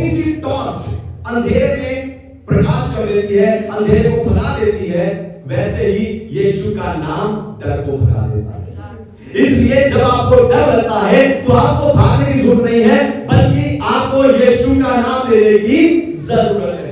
छोटी सी टॉर्च अंधेरे में प्रकाश कर देती है, अंधेरे को भगा देती है, वैसे ही यीशु का नाम डर को भगा देता है। इसलिए जब आपको डर लगता है तो आपको भागने की जरूरत नहीं है, बल्कि आपको यीशु का नाम लेने की जरूरत है।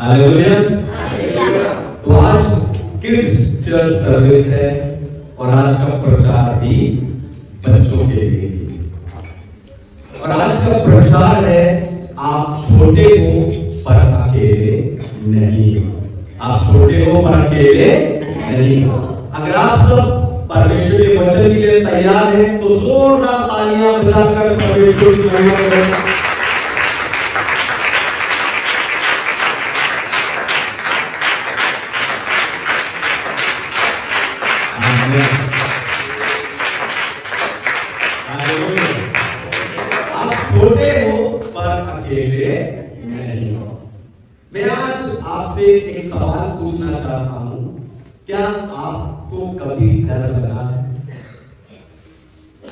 हालेलुया। तो आज किड्स चर्च सर्विस है और आज का प्रचार भी बच्चों के लिए, और आज का प्रचार है आप छोटे हो पर अकेले नहीं हो। आप छोटे हो पर अकेले नहीं हो। अगर आप सब परमेश्वर के वचन के लिए तैयार हैं तो जोरदार तालियां बजाकर परमेश्वर की महिमा करें। आप छोटे हो पर अकेले नहीं हो। मैं आज आपसे एक सवाल पूछना चाहता हूं, क्या आपको कभी डर लगा है?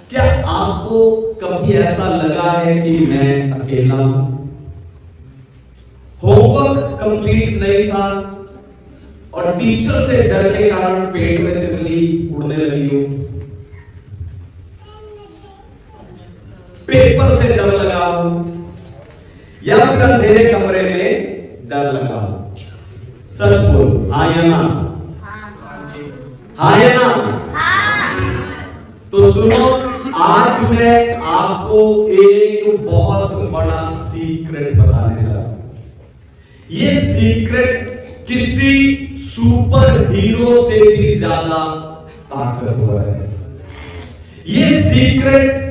क्या आपको कभी ऐसा लगा है कि मैं अकेला हूं? होमवर्क कंप्लीट नहीं था और टीचर से डर के कारण पेट में तितली उड़ने लगी हो, पेपर से डर लगा हो, या फिर अंधेरे कमरे में डर लगा हो। सच बोल, हाँ या ना? हाँ या ना? तो सुनो, आज मैं आपको एक बहुत बड़ा सीक्रेट बताने जा रहा हूं। ये सीक्रेट किसी सुपर हीरो से भी ज्यादा ताकतवर है। ये सीक्रेट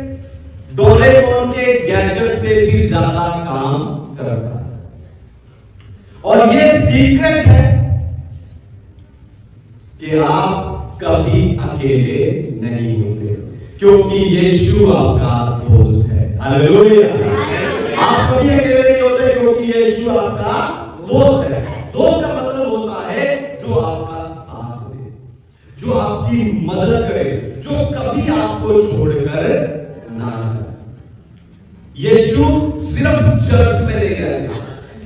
डोरेमोन के गैजेट से भी ज्यादा काम करता है, और ये सीक्रेट है कि आप कभी अकेले नहीं होते, क्योंकि यीशु आपका दोस्त है। हालेलुया। आप कभी अकेले नहीं होते क्योंकि यीशु आपका दोस्त है। दोस्त का मतलब होता है जो आपका साथ दे, जो आपकी मदद करे, जो कभी आपको छोड़कर ना जाए। यीशु सिर्फ चर्च में नहीं रहते,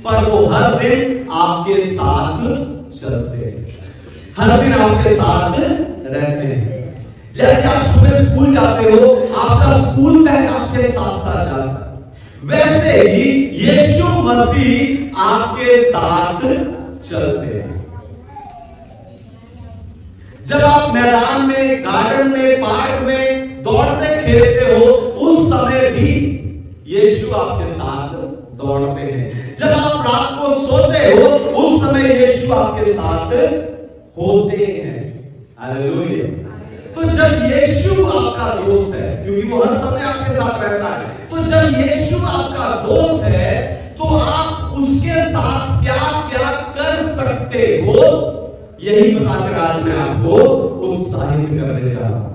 पर वो हर दिन आपके साथ चलते हैं, हर दिन आपके साथ रहते हैं। जैसे आप सुबह स्कूल जाते हो, आपका स्कूल बैग आपके साथ साथ जाता है, वैसे ही यीशु मसीह आपके साथ चलते हैं। जब आप मैदान में, गार्डन में, पार्क में दौड़ते खेलते हो, उस समय भी यीशु आपके साथ दौड़ते हैं। जब आप रात को सोते हो, उस समय यीशु आपके साथ होते हैं। हालेलुया। तो जब यीशु आपका दोस्त है, क्योंकि वो हर समय आपके साथ रहता है, तो जब यीशु आपका दोस्त है तो आप उसके साथ क्या क्या कर सकते हो, यही बताकर आज मैं आपको उत्साहित करने जा रहा हूं।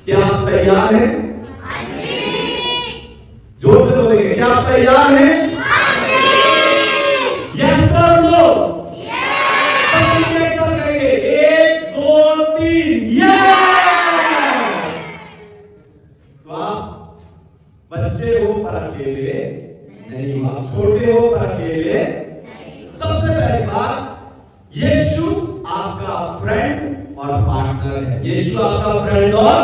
क्या आप तैयार हैं? जोर से बोलेंगे, क्या आप तैयार हैं? यस और नो? सब एक साथ कहेंगे, 1 2 3 यस। तो आप बच्चे हो पर अकेले नहीं, आप छोटे हो पर अकेले। सबसे पहली बात, यीशु आपका फ्रेंड और पार्टनर है। यीशु आपका फ्रेंड और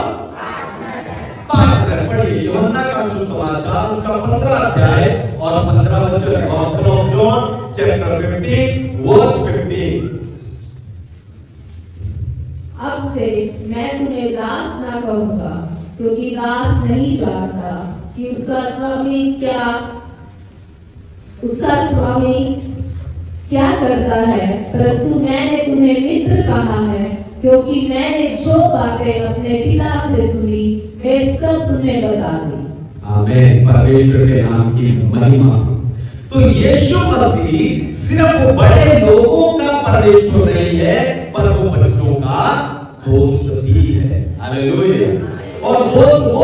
पार्टनर। पढ़िए यूहन्ना का सुसमाचार उसका 15 अध्याय और 15 वचन, gospel of John chapter 15 verse 15। अब से मैं तुम्हें दास ना कहूंगा, क्योंकि दास नहीं जानता कि उसका स्वामी क्या करता है, परंतु मैंने तुम्हें मित्र कहा है, क्योंकि मैंने जो बातें अपने पिता से सुनी वे सब तुम्हें बता दी। आमीन। परमेश्वर के नाम की महिमा। तो यीशु मसीह सिर्फ बड़े लोगों का परमेश्वर नहीं है,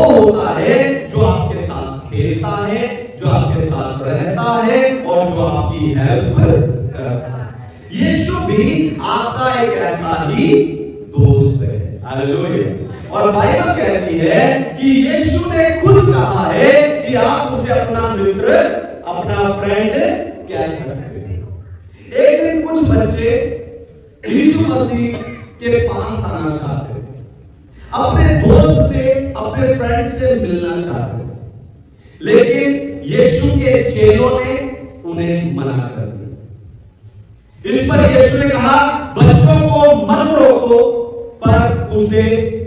वो होता है जो आपके साथ खेलता है, जो आपके साथ रहता है और जो आपकी हेल्प करता है। यीशु भी आपका एक ऐसा ही दोस्त है। हालेलुया। और बाइबल कहती है कि यीशु ने खुद कहा है कि आप उसे अपना मित्र, अपना फ्रेंड कह सकते हैं। एक दिन कुछ बच्चे यीशु मसीह के पास आना चाहते थे, अपने दोस्त से, अपने फ्रेंड से मिलना चाहते थे, लेकिन यीशु के चेलों ने उन्हें मना कर दिया। इस पर यीशु ने कहा, बच्चों को मत रोको, पर उसे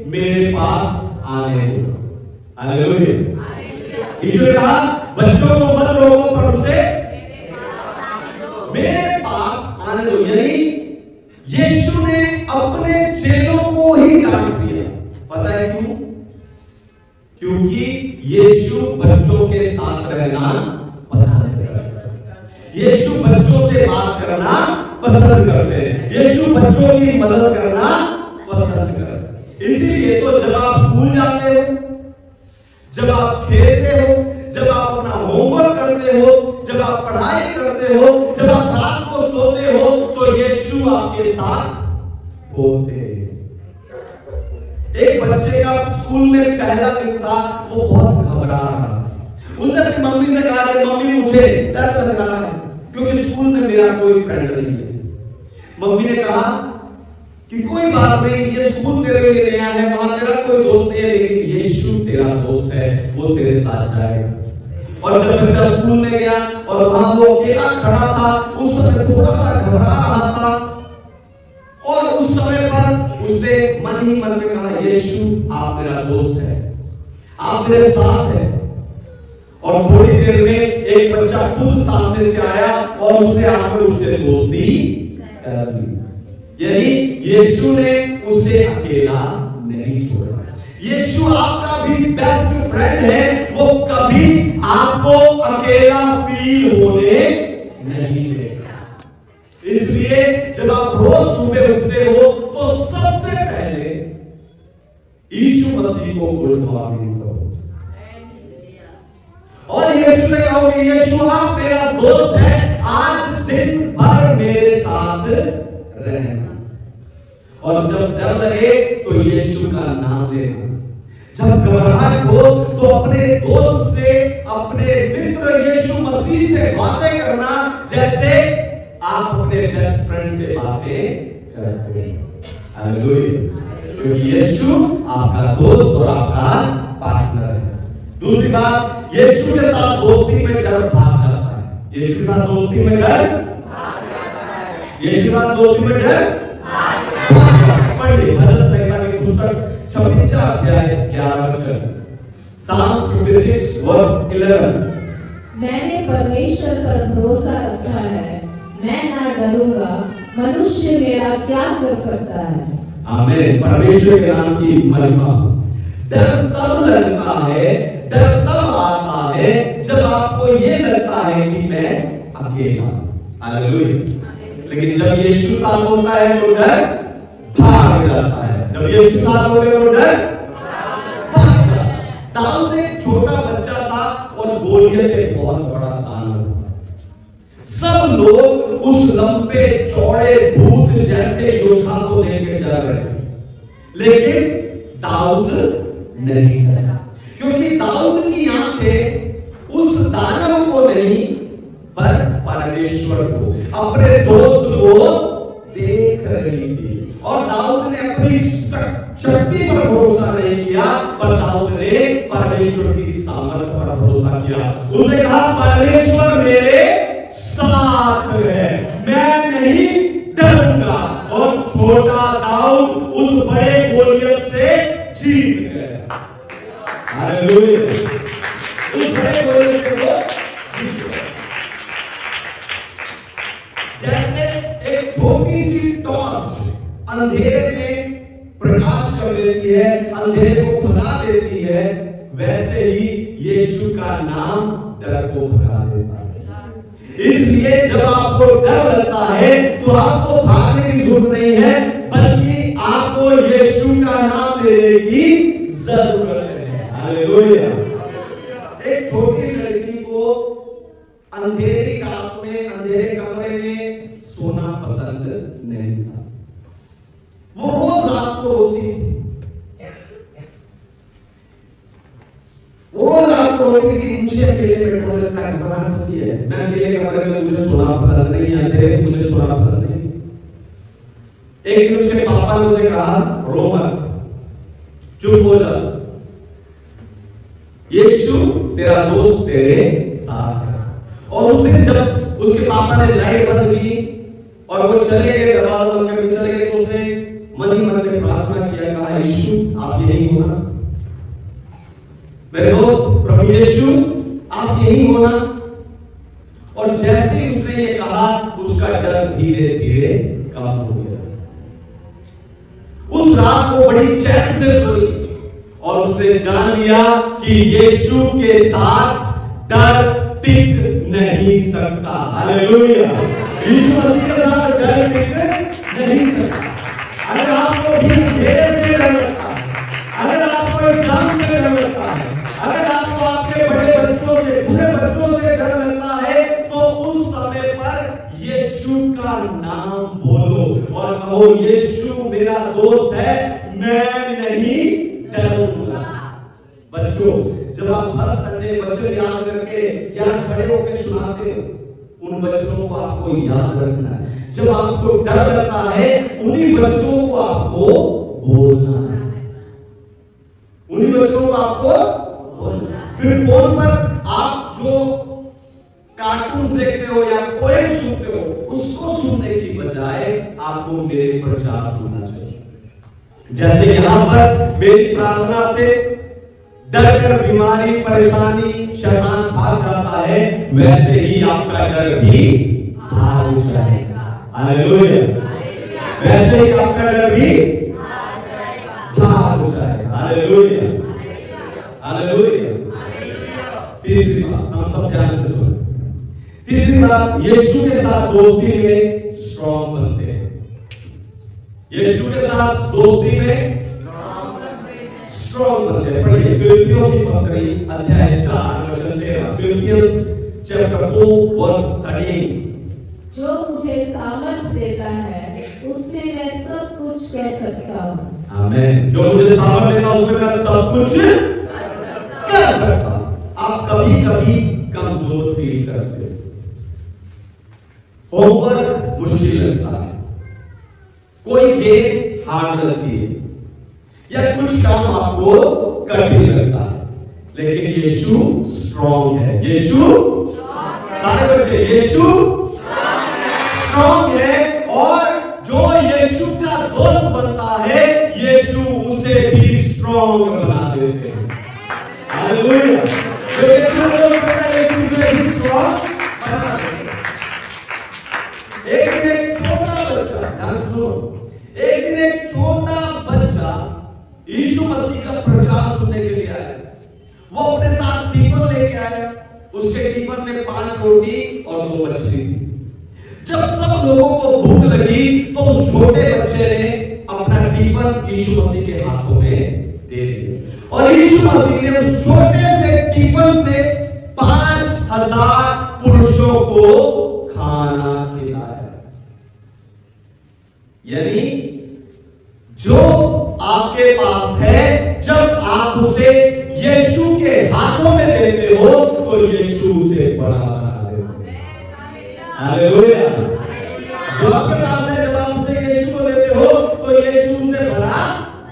मेरे पास आने दो। हालेलुया। यीशु ने कहा, बच्चों को मत रोको, पर उसे मेरे पास आने दो। यानी यीशु ने अपने चेलों को ही डांट दिया। पता है क्यों? क्योंकि यीशु बच्चों के साथ रहना पसंद करता है। यीशु बच्चों से बात करना पसंद करते हैं। यीशु बच्चों की मदद करना पसंद करते हैं। इसीलिए तो जब आप स्कूल जाते हो, जब आप खेलते हो, जब आप अपना होमवर्क करते हो, जब आप पढ़ाई करते हो, जब आप रात को सोते हो, तो यीशु आपके साथ होते हैं। एक बच्चे का स्कूल में पहला दिन था, वो बहुत घबरा रहा था। उसने अपनी मम्मी से कहा कि मम्मी मुझे डर लग रहा है क्योंकि स्कूल में मेरा कोई फ्रेंड नहीं है। मम्मी ने कहा कि कोई बात नहीं, ये स्कूल तेरे लिए नया है, वहां तेरा कोई दोस्त नहीं है, लेकिन यीशु तेरा दोस्त है, वो तेरे साथ जाएगा। और जब बच्चा स्कूल में गया और वहां वो अकेला खड़ा था, उस समय थोड़ा सा घबरा रहा था और उस समय पर उसने मन ही मन में कहा, यीशु आप मेरा दोस्त है, आप मेरे साथ हैं। और थोड़ी देर में एक बच्चा खुद सामने से आया और उसने आकर उससे दोस्ती कर ली। यानी यीशु ने उसे अकेला नहीं छोड़ा। यीशु आपका भी बेस्ट फ्रेंड है, वो कभी आपको अकेला फील होने नहीं देगा। इसलिए जब आप रोज सुबह उठते हो तो सबसे पहले यीशु मसीह को गुड मॉर्निंग कहो और यीशु से कहो कि यीशु आप मेरा दोस्त है, आज दिन भर मेरे साथ रहना। और जब डर लगे तो यीशु का नाम लेना। जब घबराहट हो तो अपने दोस्त से, अपने मित्र यीशु मसीह से बातें करना जैसे आप अपने बेस्ट फ्रेंड से बातें करते हैं। हालेलुया। क्योंकि यीशु आपका दोस्त और आपका पार्टनर है। दूसरी बात, यीशु के साथ दोस्ती में डर भाग जाता है। यीशु के साथ दोस्ती में डर भाग जाता है। यीशु के साथ दोस्ती में डर भाग जाता है। पढ़िए भजन संहिता की पुस्तक 26 अध्याय 11 वचन, Psalms 56 verse 11। मैंने परमेश्वर पर भरोसा रखा है, मैं ना डरूंगा, मनुष्य मेरा क्या कर सकता है। आमीन। परमेश्वर के नाम की महिमा। डर तब लगता है, डर तब आता है जब आपको ये लगता है कि मैं अकेला। हालेलुया। लेकिन जब यीशु साथ होता है तो डर भाग जाता है। जब यीशु साथ होता है तो डर भाग जाता है। दाऊद एक छोटा बच्चा था और गोलियत एक बहुत बड़ा दानव था। सब लोग उस लंबे चौड़े भूत जैसे योद्धा को देख डर रहे, लेकिन दाऊद नहीं डरा, क्योंकि दाऊद की आंखें उस दानव को नहीं पर परमेश्वर को, अपने दोस्त को देख रही थी। और दाऊद ने अपनी शक्ति पर भरोसा नहीं किया, पर दाऊद ने परमेश्वर की सामर्थ पर भरोसा किया। उसने कहा, परमेश्वर मेरे साथ है, मैं नहीं डरूंगा। और छोटा दाऊद उस बड़े गोलियत से जीत गया। हालेलुया। उस बड़े गोलियत से वो जीत गया। जैसे एक छोटी सी टॉर्च अंधेरे में प्रकाश कर देती है, अंधेरे को भगा देती है, वैसे ही यीशु का नाम डर को भगा देता है। इसलिए जब आपको डर लगता है तो आपको भागने की जरूरत नहीं है, बल्कि आपको यीशु का नाम लेने की जरूरत है। हालेलुया। एक छोटी लड़की को अंधेरी रात में अंधेरे कमरे में सोना पसंद नहीं था। वो रोज रात को रोती थी, वो रोज रात को रोती थी। मुझे अकेले बैठा लगता है, घबराहट होती है, मैं अकेले कमरे में, मुझे सोना पसंद नहीं है, अंधेरे में मुझे सोना पसंद नहीं। एक दिन उसके पापा ने उसे कहा, रो मत, चुप हो जा, यीशु तेरा दोस्त तेरे साथ है। और उस दिन जब उसके पापा ने लाइट बंद की और वो चले गए, दरवाजा बंद करके चले गए, तो उसने मन ही मन में प्रार्थना किया, कहा यीशु आप यही होना, मेरे दोस्त प्रभु यीशु आप यही होना। और जैसे ही उसने ये कहा, उसका डर धीरे धीरे कम हो गया। उस रात को बड़ी चैन से सोई और उसने जान लिया कि यीशु के साथ डर टिक नहीं सकता। हालेलुया। यीशु मसीह के साथ डर टिक नहीं सकता। अगर आपको भी अंधेरे से डर लगता है, अगर आपको एग्जाम से डर लगता है, अगर आपको आपके बड़े बच्चों से, बूढ़े बच्चों से डर लगता है, तो उस समय पर यीशु का नाम बोलो और कहो यीशु मेरा दोस्त है, मैं नहीं डरूंगा। बच्चों, जब आप हर संडे वचन याद करके या खड़े होकर सुनाते हो, उन वचनों को आपको याद रखना है। जब आपको डर लगता है, उन्हीं वचनों को आपको बोलना है, उन्हीं वचनों को आपको बोलना है। फिर फोन पर आप जो कार्टून देखते हो या पोएम सुनते हो, उसको सुनने की बजाय आपको मेरे प्रचार सुनना चाहिए। जैसे यहां पर मेरी प्रार्थना से डर कर बीमारी, परेशानी, शैतान भाग जाता है, वैसे ही आपका डर भी भाग जाएगा। हालेलुया। वैसे ही आपका डर भी भाग जाएगा। हालेलुया। हालेलुया। तीसरी बात, हम सब ध्यान से सुनो। तीसरी बात, यीशु के साथ दोस्ती में स्ट्रॉन्ग बनते हैं। यीशु के साथ दोस्ती में स्ट्रॉन्ग बनते हैं। पढ़िए फिलिपियों की पत्री अध्याय 4 वचन 13। Philippians chapter 4 verse 13। जो मुझे सामर्थ देता है, उससे मैं सब कुछ कर सकता हूँ। आमीन। जो मुझे सामर्थ देता है, उससे मैं सब कुछ कर सकता हूँ। आप कभी कभी कमजोर फील करते हो, होमवर्क मुश्किल लगता है, कोई गेम हार्ड लगती है, या कुछ काम आपको कठिन लगता है, लेकिन यीशु स्ट्रॉन्ग है। यीशु, सारे बच्चे, यीशु स्ट्रॉन्ग है। और जो यीशु का दोस्त बनता है, यीशु उसे भी स्ट्रॉन्ग बना देते हैं। हालेलुया। जो यीशु का दोस्त बनता है, यीशु उसे भी स्ट्रॉन्ग बना देते हैं। एक दिन एक छोटा बच्चा, ध्यान सुनो, एक दिन एक छोटा बच्चा यीशु मसीह का प्रचार सुनने के लिए आया। वो अपने साथ टिफिन लेके आया। उसके टिफिन में 5 रोटी और 2 मछली थी। जब सब लोगों को भूख लगी, तो उस छोटे बच्चे ने अपना टिफिन यीशु मसीह के हाथों में दे दिया और यीशु मसीह ने उस छोटे से टिफिन से 5000 पुरुषों को खाना खिलाया। यानी जो आपके पास है, जब आप उसे यीशु के हाथों में देते हो, तो यीशु उसे बड़ा बना देते हैं। हालेलुया। जो आपके पास है, जब आप उसे यीशु को देते हो, तो यीशु उसे बड़ा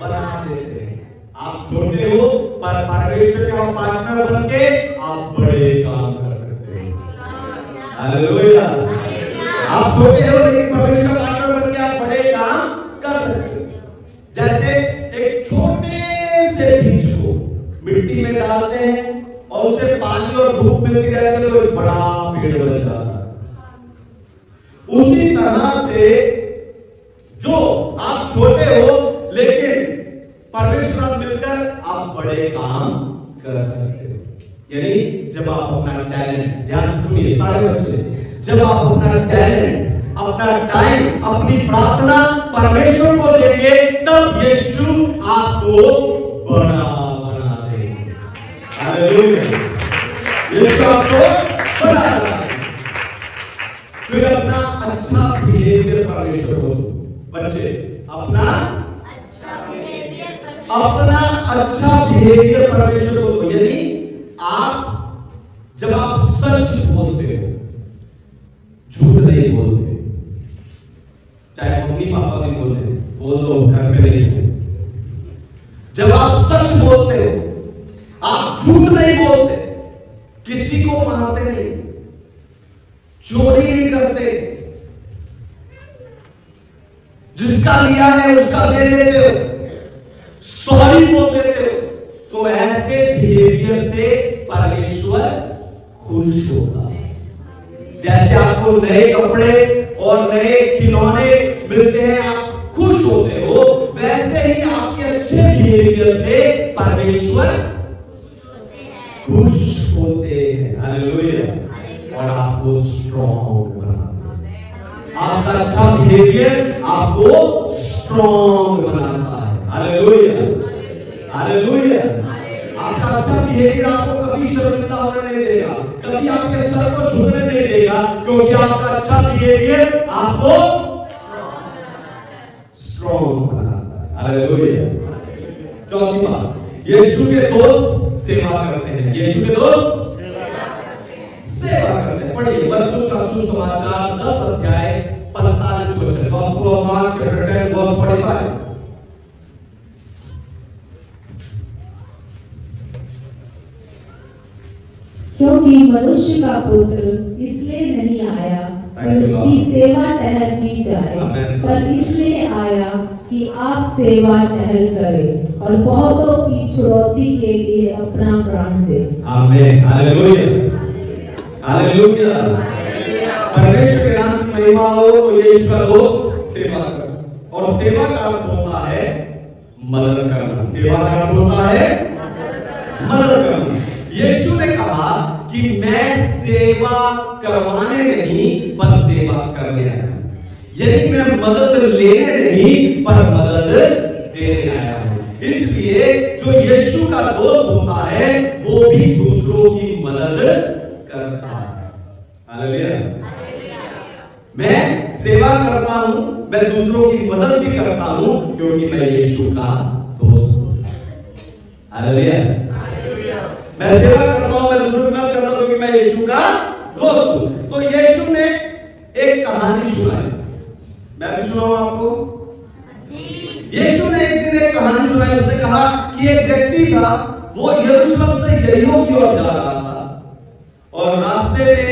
बना देते हैं। आप छोटे हो, पर परमेश्वर का पार्टनर बनके आप बड़े काम कर सकते हो। हालेलुया। आप छोटे हो, लेकिन परमेश्वर का पार्टनर बनके आप बड़े काम कर सकते हो। जैसे एक छोटे से बीज को मिट्टी में डालते हैं और उसे पानी और धूप मिलती रहती है, तो एक बड़ा पेड़ बन जाता है। उसी तरह से जो आप छोटे हो, लेकिन परमेश्वर मिलकर आप बड़े काम कर सकते हो। यानी जब आप अपना टैलेंट, ध्यान से सुनिए सारे बच्चे, जब आप अपना टैलेंट, अपना टाइम, अपनी प्रार्थना परमेश्वर को देंगे, तब यीशु आपको बड़ा बना देगा। यीशु आपको बनाता है। फिर अपना अच्छा बिहेवियर परमेश्वर को दो। बच्चे अपना अच्छा बिहेवियर परमेश्वर को दो। यानी आप जब आप सच बोलते हो, झूठ नहीं बोलते, चाहे मम्मी पापा भी बोल दो घर पे नहीं हो। जब आप सच बोलते हो, आप झूठ नहीं बोलते, किसी को मारते नहीं, चोरी नहीं करते, जिसका लिया है उसका दे देते हो, सॉरी बोल देते हो, तो ऐसे बिहेवियर से परमेश्वर खुश होता है। जैसे आपको नए कपड़े और नए खिलौने मिलते हैं, आप खुश होते हो, वैसे ही आपके अच्छे बिहेवियर से परमेश्वर खुश होते हैं। हालेलुया। और आपको स्ट्रॉन्ग बनाता है। आपका अच्छा बिहेवियर आपको स्ट्रॉन्ग बनाता है। Hallelujah, hallelujah. आपका अच्छा बिहेवियर आपको कभी शर्मिंदा होने नहीं देगा, कभी आपके सर को झुकने नहीं देगा, क्योंकि आपका अच्छा बिहेवियर आपको स्ट्रॉन्ग बनाता है। हालेलुया। चौथी बात, यीशु के दोस्त सेवा करते हैं। यीशु के दोस्त सेवा करते हैं। पढ़िए मरकुस का सुसमाचार 10 अध्याय 45 वचन। Gospel of Mark chapter 10 verse 45। क्योंकि मनुष्य का पुत्र इसलिए नहीं आया कि उसकी सेवा टहल की जाए, पर इसलिए आया कि आप सेवा टहल करें और बहुतों की छुड़ौती के लिए अपना प्राण दें। आमीन। Hallelujah, hallelujah. परमेश्वर के नाम की महिमा हो। तो यीशु का दोस्त सेवा करो, और सेवा का अर्थ होता है मदद करना। सेवा का अर्थ होता है मदद करना। यीशु ने कहा कि मैं सेवा करवाने नहीं पर सेवा करने आया हूं। यानी मैं मदद लेने नहीं पर मदद देने आया हूं। इसलिए जो यीशु का दोस्त होता है वो भी दूसरों की मदद करता है। हालेलुया। मैं सेवा करता हूं, मैं दूसरों की मदद भी करता हूं, क्योंकि मैं यीशु का दोस्त हूं। हालेलुया। मैं सेवा करता हूं, मैं दूसरों की मदद करता हूं, क्योंकि मैं यीशु का दोस्त हूं। तो यीशु ने एक कहानी सुनाई, मैं भी सुनाऊं आपको। यीशु ने एक दिन एक कहानी सुनाई। उसने कहा कि एक व्यक्ति था, वो यरूशलेम से यरीहो की ओर जा रहा था, और रास्ते में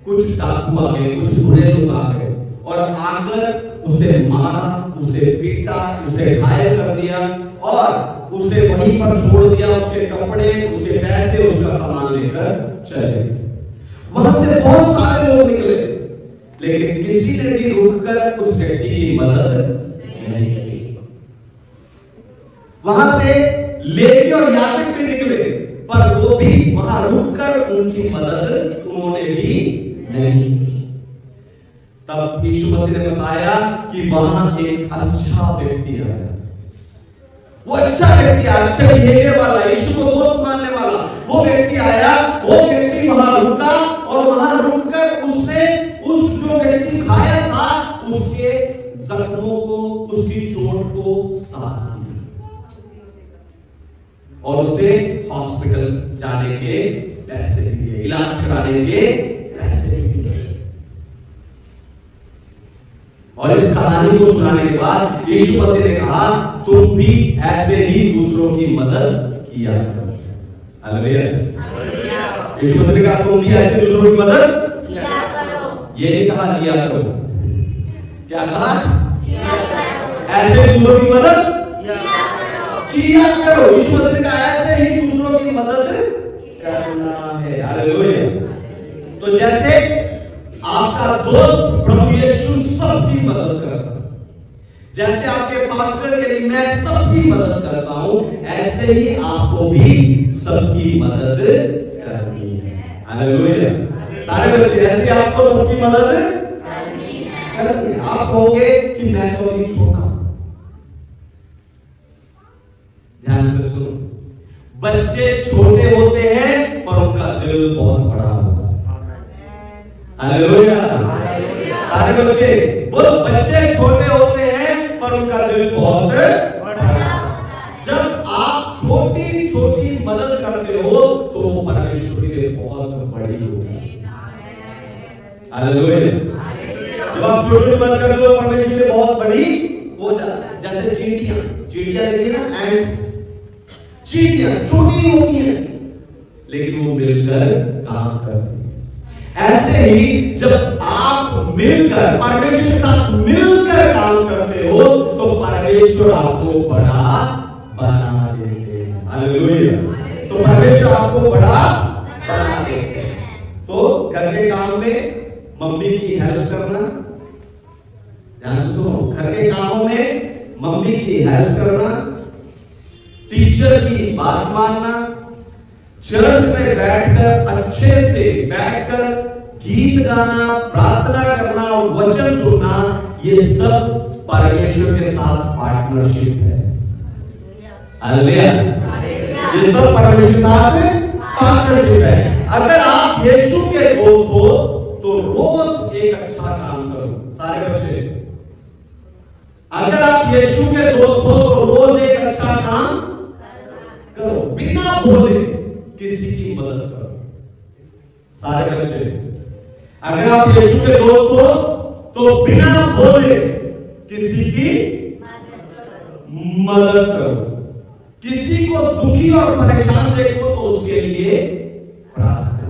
कुछ डाकू आ गए, कुछ बुरे लोग आ गए, और आकर उसे मारा, उसे पीटा, उसे घायल कर दिया, और उसे वहीं पर छोड़ दिया। उसके कपड़े, उसके पैसे, उसका सामान लेकर चले। वहां से बहुत सारे लोग निकले, लेकिन किसी ने भी रुककर उस व्यक्ति की मदद नहीं की। वहां से लेवी और याजक भी निकले, पर वो भी वहां रुककर उनकी मदद उन्होंने भी नहीं की। तब यीशु मसीह ने बताया कि वहां एक अच्छा व्यक्ति आया। वो अच्छा व्यक्ति आया, अच्छे बिहेवियर वाला, यीशु को दोस्त मानने वाला वो व्यक्ति आया। वो व्यक्ति वहां रुका, और वहां रुककर उसने उस जो व्यक्ति घायल था उसके जख्मों को, उसकी चोट को साफ किया, और उसे हॉस्पिटल जाने के पैसे दिए, इलाज कराने के पैसे दिए। और इस कहानी को सुनाने के बाद यीशु मसीह ने कहा, तुम भी ऐसे ही दूसरों की मदद किया करो। हालेलुया। यीशु मसीह ने कहा, तुम भी ऐसे दूसरों की मदद किया करो। ये नहीं कहा लिया करो, क्या कहा? किया करो। ऐसे दूसरों की मदद किया करो। यीशु मसीह ने कहा, ऐसे ही दूसरों की मदद करना है। हालेलुया। तो जैसे आपका दोस्त प्रभु यीशु सबकी मदद करता है, जैसे आपके पास्टर के लिए मैं सबकी मदद करता हूं, ऐसे ही आपको भी सबकी मदद करनी है। हालेलुया। सारे बच्चे, ऐसे आपको सबकी मदद करनी है। आप कहोगे कि मैं तो अभी छोटा हूं। ध्यान से सुनो, बच्चे छोटे होते हैं पर उनका दिल बहुत बड़ा होता है। हालेलुया। सारे बच्चे बोलो, बच्चे छोटे होते हैं पर उनका दिल बहुत बड़ा। जब आप छोटी छोटी मदद करते हो तो वो परमेश्वर के लिए बहुत बड़ी होती है। हालेलुया। जब आप छोटी मदद करते हो परमेश्वर के लिए बहुत बड़ी हो जाती। जैसे चींटियां देखिए ना, एंट्स, चींटियां छोटी होती है लेकिन वो मिलकर काम करती है। ऐसे ही जब आप मिलकर परमेश्वर के साथ मिलकर काम करते हो तो परमेश्वर आपको बड़ा बना देते हैं। हालेलुया। तो परमेश्वर आपको बड़ा बना देते हैं। तो घर के काम में मम्मी की हेल्प करना, ध्यान से सुनो, घर के कामों में मम्मी की हेल्प करना, टीचर की बात मानना, चर्च में बैठकर अच्छे से बैठकर गीत गाना, प्रार्थना करना, वचन सुनना, ये सब परमेश्वर के साथ पार्टनरशिप है। हालेलुया। ये सब परमेश्वर के साथ पार्टनरशिप है। अगर आप यीशु के दोस्त हो तो रोज एक अच्छा काम करो। सारे बच्चे, अगर आप यीशु के दोस्त हो तो रोज एक अच्छा काम करो, बिना बोले किसी की मदद करो। सारे बच्चे, अगर आप यीशु के दोस्त हो तो बिना बोले किसी की मदद करो। किसी को दुखी और परेशान देखो तो उसके लिए प्रार्थना।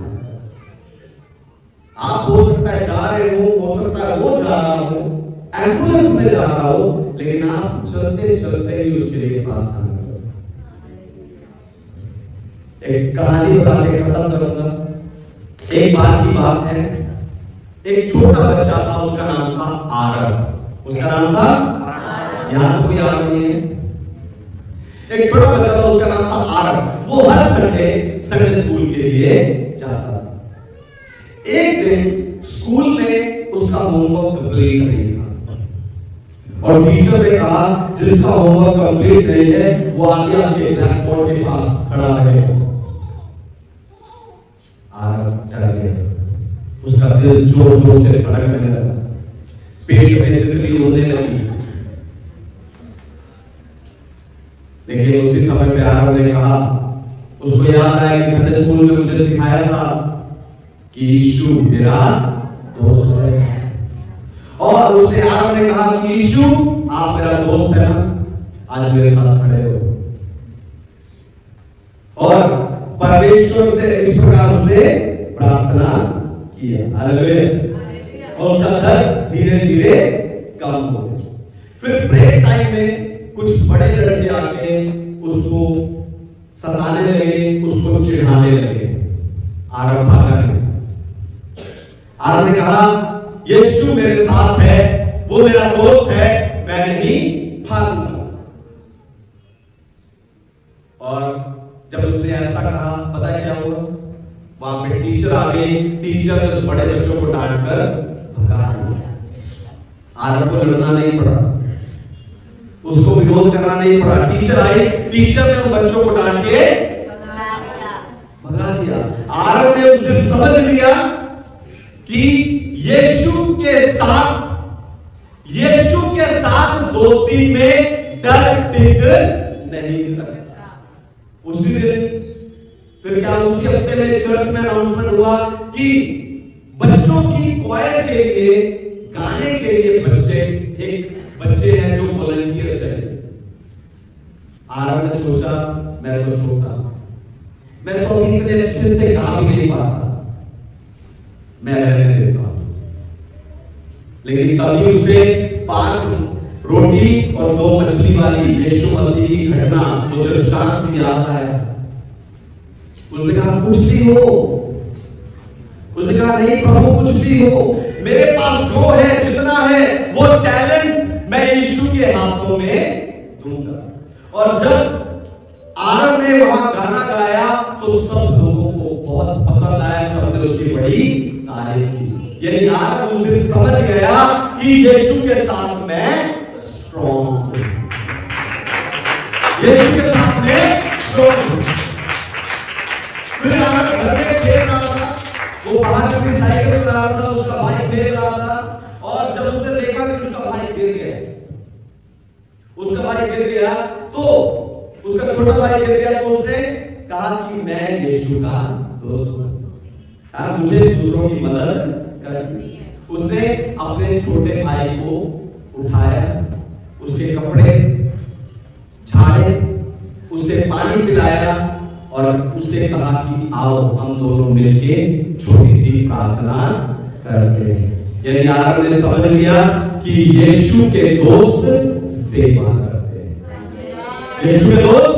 आप हो सकता है जा रहे हो सकता है वो जा रहा हो, एम्बुलेंस में जा रहा हो, लेकिन आप चलते चलते ही उसके लिए प्रार्थना करो। एक कहानी बता के खत्म करूंगा। एक बार की बात है, एक छोटा बच्चा था, उसका नाम था आरव। उसका नाम था यहाँ कोई याद नहीं है। एक छोटा बच्चा था, उसका नाम था आरव। वो हर संडे स्कूल के लिए जाता था। एक दिन स्कूल में उसका होमवर्क कंप्लीट नहीं था और टीचर ने कहा जिसका होमवर्क कंप्लीट नहीं है वो आगे आके ब्लैक बोर्ड के पास खड़ा रहे। आरव डर गया, उसका दिल जोर जोर से धड़कने लगा, पेट में तितली होने लगी। लेकिन उसी समय पे आरव ने कहा, उसको याद आया कि संडे स्कूल में मुझे सिखाया था कि यीशु मेरा दोस्त है, और उसने आरव ने कहा कि यीशु आप मेरा दोस्त है ना, आज मेरे साथ खड़े हो। और परमेश्वर से इस प्रकार उसने प्रार्थना किया। हालेलुया। और उसका दर्द धीरे धीरे कम हो गया। फिर ब्रेक टाइम में कुछ बड़े लड़के आके उसको सताने लगे, उसको चिढ़ाने लगे। आरव भागा नहीं। आरव ने कहा यीशु मेरे साथ है, वो मेरा दोस्त है, मैं नहीं भागूंगा। और जब उसने ऐसा कहा, पता है क्या हुआ? वहां पे टीचर आ गई। टीचर ने उस बड़े बच्चों को डांट कर भगा दिया। आरव को लड़ना नहीं पड़ा, उसको विरोध करना नहीं पड़ा। टीचर आई, टीचर ने उन बच्चों को डांट के भगा दिया। आरव ने उसे समझ लिया कि यीशु के साथ दोस्ती में डर टिक नहीं सकता। उसी दिन फिर क्या, उसी हफ्ते में चर्च में अनाउंसमेंट हुआ कि बच्चों की क्वायर के लिए, गाने के लिए एक बच्चे हैं जो वॉलंटियर चाहिए। आरव ने सोचा मैं तो छोटा, मैं तो इतने अच्छे से गा भी नहीं पाता, मैं रहने देता हूं। लेकिन तभी उसे 5 रोटी और 2 मछली वाली यीशु मसीह की घटना, जो दृष्टांत में याद आया। उसने कहा कुछ भी हो, उसने कहा नहीं प्रभु कुछ भी हो, मेरे पास जो है जितना है वो टैलेंट मैं यीशु के हाथों में दूंगा। और जब आरव ने वहां गाना गाया तो सब लोगों को बहुत पसंद आया, सबने उसकी बड़ी तारीफ की। यानी आरव उस दिन समझ गया कि यीशु के साथ मैं स्ट्रॉन्ग हूं, यीशु के साथ मैं स्ट्रॉन्ग हूं। गया, उसका भाई गिर गया, तो उसका छोटा भाई गिर गया, तो उसने कहा कि मैं यीशु का दोस्त हूं, मुझे दूसरों की मदद करनी है। उसने अपने छोटे भाई को उठाया, उसके कपड़े झाड़े, उसे पानी पिलाया और उससे कहा कि आओ हम दोनों मिलके छोटी सी प्रार्थना करते हैं। यानी आदम ने समझ लिया कि यीशु के दोस्त सेवा करते हैं, यीशु के दोस्त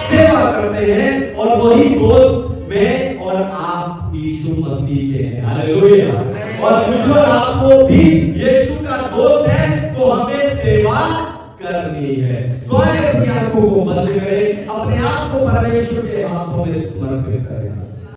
सेवा करते हैं, और वही दोस्त मैं और आप यीशु मसीह के हैं। हालेलुया। और मुझे आपको भी यीशु का दोस्त है, तो हमें सेवा करनी है। तो आइए अपनी आंखों को बंद करें, अपने आप को परमेश्वर के हाथों में समर्पित करें।